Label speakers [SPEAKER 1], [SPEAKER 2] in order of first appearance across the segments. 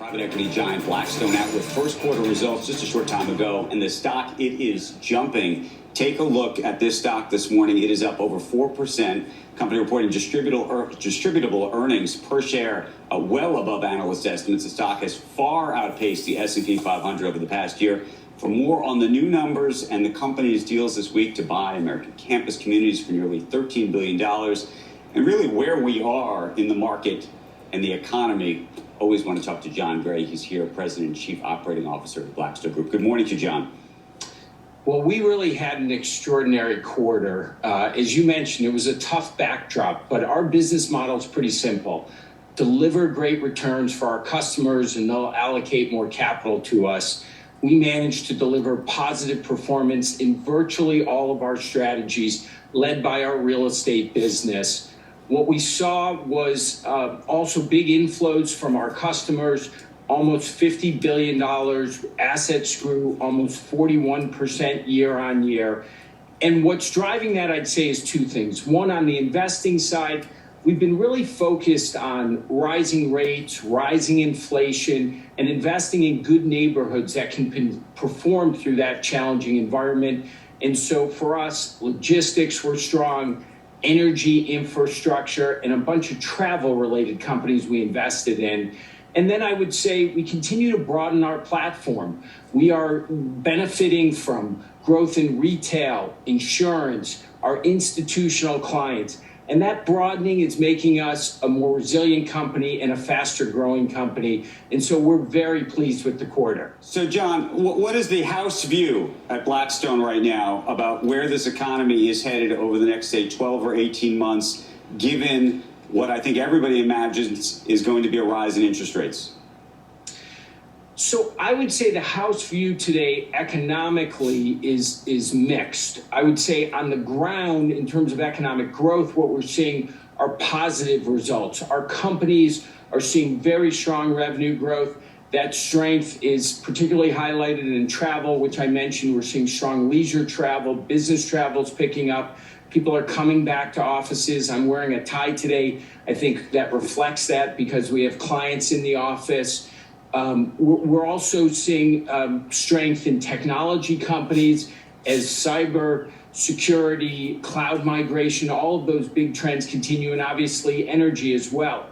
[SPEAKER 1] Private equity giant BlackStone out with first quarter results just a short time ago, and the stock, it is jumping. Take a look at this stock this morning. It is up over 4%. Company reporting distributable earnings per share well above analyst estimates. The stock has far outpaced the S&P 500 over the past year. For more on the new numbers and the company's deals this week to buy American campus communities for nearly $13 billion, and really where we are in the market and the economy, always want to talk to John Gray. He's here, President and Chief Operating Officer of the BlackStone Group. Good morning to you, John.
[SPEAKER 2] Well, we really had an extraordinary quarter. As you mentioned, it was a tough backdrop, but our business model is pretty simple. Deliver great returns for our customers, and they'll allocate more capital to us. We managed to deliver positive performance in virtually all of our strategies, led by our real estate business. What we saw was also big inflows from our customers, almost $50 billion. Assets grew almost 41% year on year. And what's driving that, I'd say, is two things. One, on the investing side, we've been really focused on rising rates, rising inflation, and investing in good neighborhoods that can perform through that challenging environment. And so for us, logistics were strong, energy infrastructure, and a bunch of travel-related companies we invested in. And then I would say we continue to broaden our platform. We are benefiting from growth in retail, insurance, our institutional clients. And that broadening is making us a more resilient company and a faster growing company. And so we're very pleased with the quarter.
[SPEAKER 1] So, John, what is the house view at BlackStone right now about where this economy is headed over the next, say, 12 or 18 months, given what I think everybody imagines is going to be a rise in interest rates?
[SPEAKER 2] So I would say the house view today economically is mixed. I would say on the ground, in terms of economic growth, what we're seeing are positive results. Our companies are seeing very strong revenue growth. That strength is particularly highlighted in travel, which I mentioned. We're seeing strong leisure travel, business travel is picking up. People are coming back to offices. I'm wearing a tie today. I think that reflects that because we have clients in the office. We're also seeing strength in technology companies as cyber security, cloud migration, all of those big trends continue, and obviously energy as well.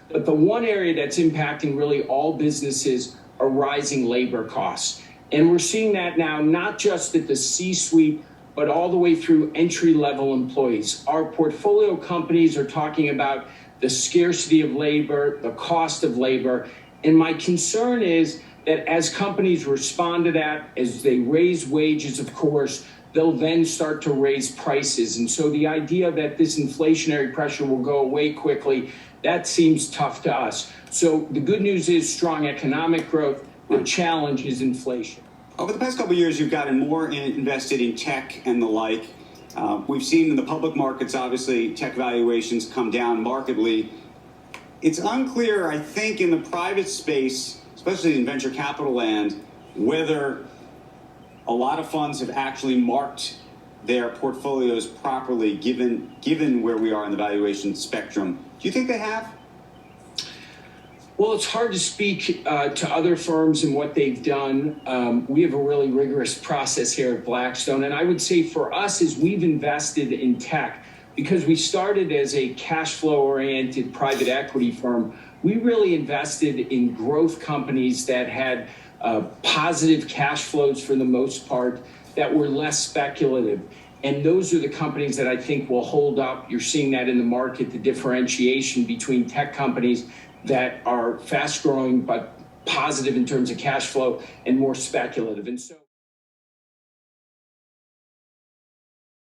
[SPEAKER 2] But the one area that's impacting really all businesses are rising labor costs. And we're seeing that now, not just at the C-suite, but all the way through entry-level employees. Our portfolio companies are talking about the scarcity of labor, the cost of labor. And my concern is that as companies respond to that, as they raise wages, of course, they'll then start to raise prices. And so the idea that this inflationary pressure will go away quickly, that seems tough to us. So the good news is strong economic growth. The challenge is inflation.
[SPEAKER 1] Over the past couple of years, you've gotten more invested in tech and the like. We've seen in the public markets, obviously, tech valuations come down markedly. It's unclear, I think, in the private space, especially in venture capital land, whether a lot of funds have actually marked their portfolios properly, given where we are in the valuation spectrum. Do you think they have?
[SPEAKER 2] Well, it's hard to speak to other firms and what they've done. We have a really rigorous process here at BlackStone. And I would say for us, as we've invested in tech, because we started as a cash flow-oriented private equity firm, we really invested in growth companies that had positive cash flows for the most part, that were less speculative. And those are the companies that I think will hold up. You're seeing that in the market, the differentiation between tech companies that are fast-growing but positive in terms of cash flow and more speculative. And so